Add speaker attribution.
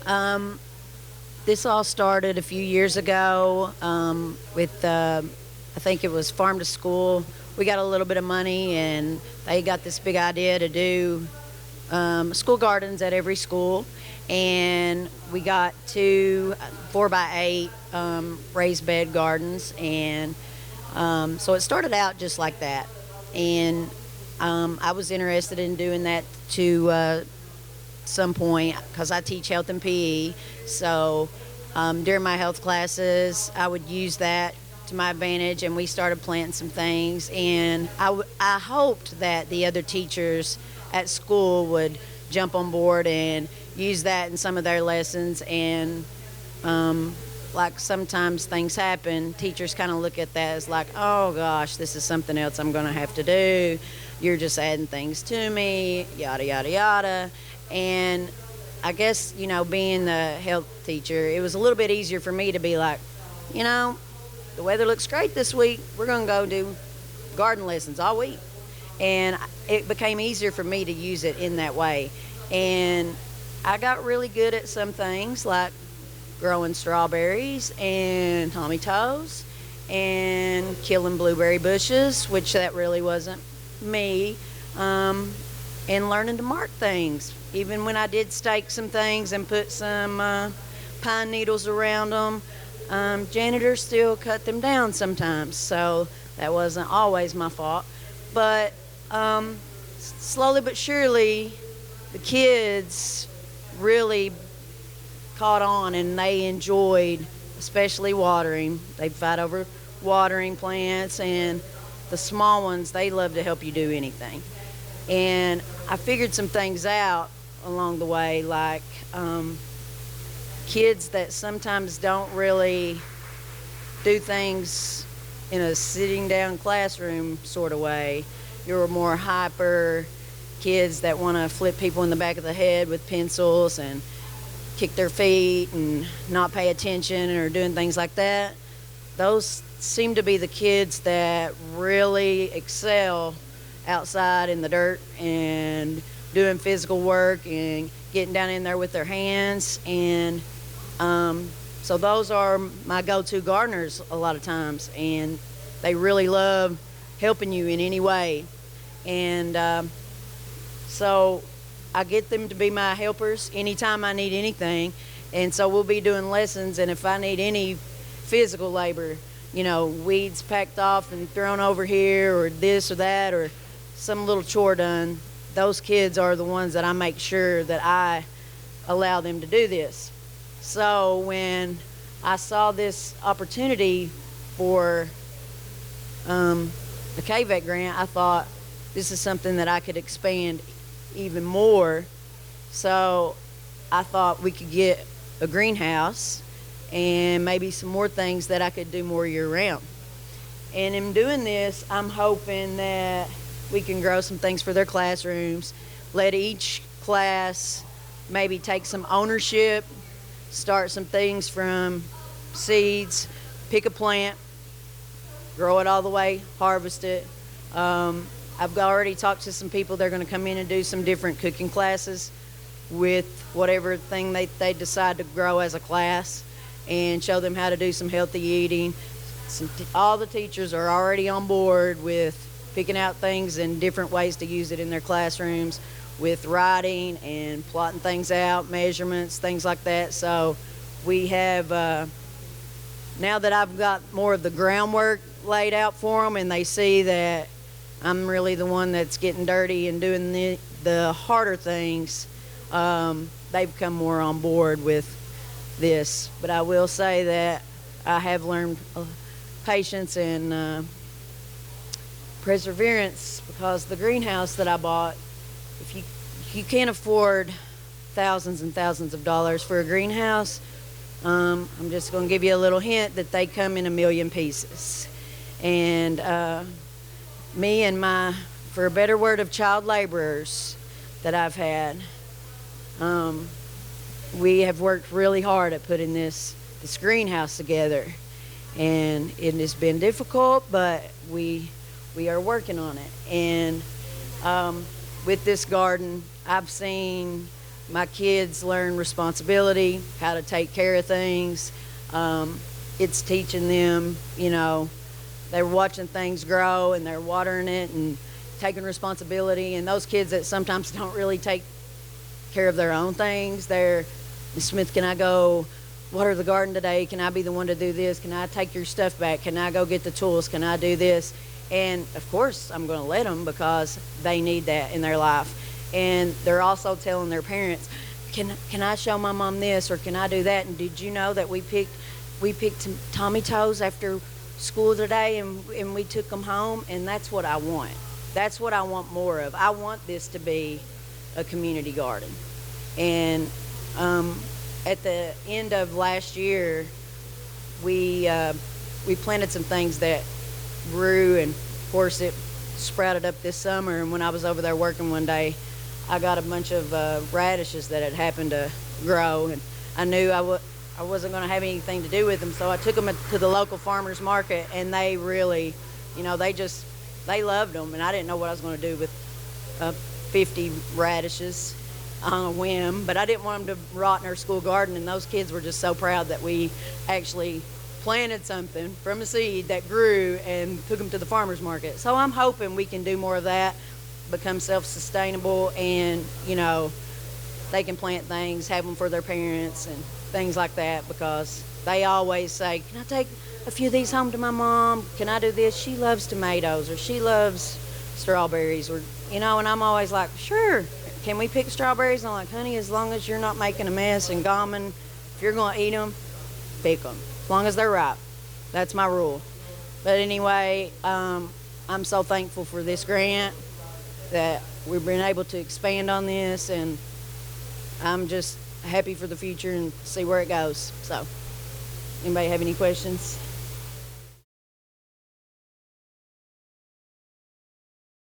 Speaker 1: Um, this all started a few years ago with, I think it was Farm to School. We got a little bit of money, and they got this big idea to do school gardens at every school. And we got two 4x8 raised bed gardens. And so it started out just like that. And I was interested in doing that to some point because I teach health and PE. So during my health classes, I would use that to my advantage, and we started planting some things. And I hoped that the other teachers at school would jump on board and use that in some of their lessons. And like sometimes things happen, teachers kind of look at that as like, oh gosh, this is something else I'm going to have to do. You're just adding things to me, yada, yada, yada. And I guess, being the health teacher, it was a little bit easier for me to be like, the weather looks great this week. We're going to go do garden lessons all week. And it became easier for me to use it in that way. And I got really good at some things like growing strawberries and tomatoes and killing blueberry bushes, which that really wasn't me, and learning to mark things. Even when I did stake some things and put some pine needles around them, janitors still cut them down sometimes, so that wasn't always my fault. But slowly but surely, the kids really caught on, and they enjoyed, especially watering. They'd fight over watering plants, and the small ones, they love to help you do anything. And I figured some things out along the way, like kids that sometimes don't really do things in a sitting down classroom sort of way. You're more hyper kids that want to flip people in the back of the head with pencils and kick their feet and not pay attention or doing things like that. Those seem to be the kids that really excel outside in the dirt and doing physical work and getting down in there with their hands. And so those are my go-to gardeners a lot of times, and they really love helping you in any way. And so I get them to be my helpers anytime I need anything. And so we'll be doing lessons, and if I need any physical labor, weeds packed off and thrown over here, or this or that, or some little chore done, those kids are the ones that I make sure that I allow them to do this. So when I saw this opportunity for the KVET grant, I thought this is something that I could expand even more. So I thought we could get a greenhouse and maybe some more things that I could do more year-round. And in doing this, I'm hoping that we can grow some things for their classrooms, let each class maybe take some ownership, start some things from seeds, pick a plant, grow it all the way, harvest it. I've already talked to some people. They're going to come in and do some different cooking classes with whatever thing they decide to grow as a class, and show them how to do some healthy eating. All the teachers are already on board with picking out things and different ways to use it in their classrooms, with writing and plotting things out, measurements, things like that. So we have, now that I've got more of the groundwork laid out for them, and they see that I'm really the one that's getting dirty and doing the harder things, they've come more on board with this. But I will say that I have learned patience and perseverance, because the greenhouse that I bought, if you can't afford thousands and thousands of dollars for a greenhouse, I'm just going to give you a little hint that they come in a million pieces. And me and my, for a better word, of child laborers that I've had, we have worked really hard at putting this greenhouse together. And it has been difficult, but we are working on it. And with this garden, I've seen my kids learn responsibility, how to take care of things. It's teaching them, they're watching things grow and they're watering it and taking responsibility. And those kids that sometimes don't really take care of their own things, they're, Ms. Smith, can I go water the garden today? Can I be the one to do this? Can I take your stuff back? Can I go get the tools? Can I do this? And of course, I'm going to let them because they need that in their life. And they're also telling their parents, can I show my mom this, or can I do that? And did you know that we picked Tommy Toes after school today, and we took them home? And that's what I want. That's what I want more of. I want this to be a community garden. And at the end of last year, we planted some things that grew, and of course it sprouted up this summer. And when I was over there working one day, I got a bunch of radishes that had happened to grow, and I knew I wasn't going to have anything to do with them, so I took them to the local farmers market, and they really, they loved them, and I didn't know what I was going to do with 50 radishes on a whim, but I didn't want them to rot in our school garden, and those kids were just so proud that we actually planted something from a seed that grew and took them to the farmers market. So I'm hoping we can do more of that, become self-sustainable, and they can plant things, have them for their parents and things like that, because they always say, can I take a few of these home to my mom? Can I do this? She loves tomatoes, or she loves strawberries, or and I'm always like, sure, can we pick strawberries? And I'm like, honey, as long as you're not making a mess and gammon, if you're going to eat them, pick them, as long as they're ripe. That's my rule. But anyway, I'm so thankful for this grant, that we've been able to expand on this, and I'm just happy for the future and see where it goes. So, anybody have any questions?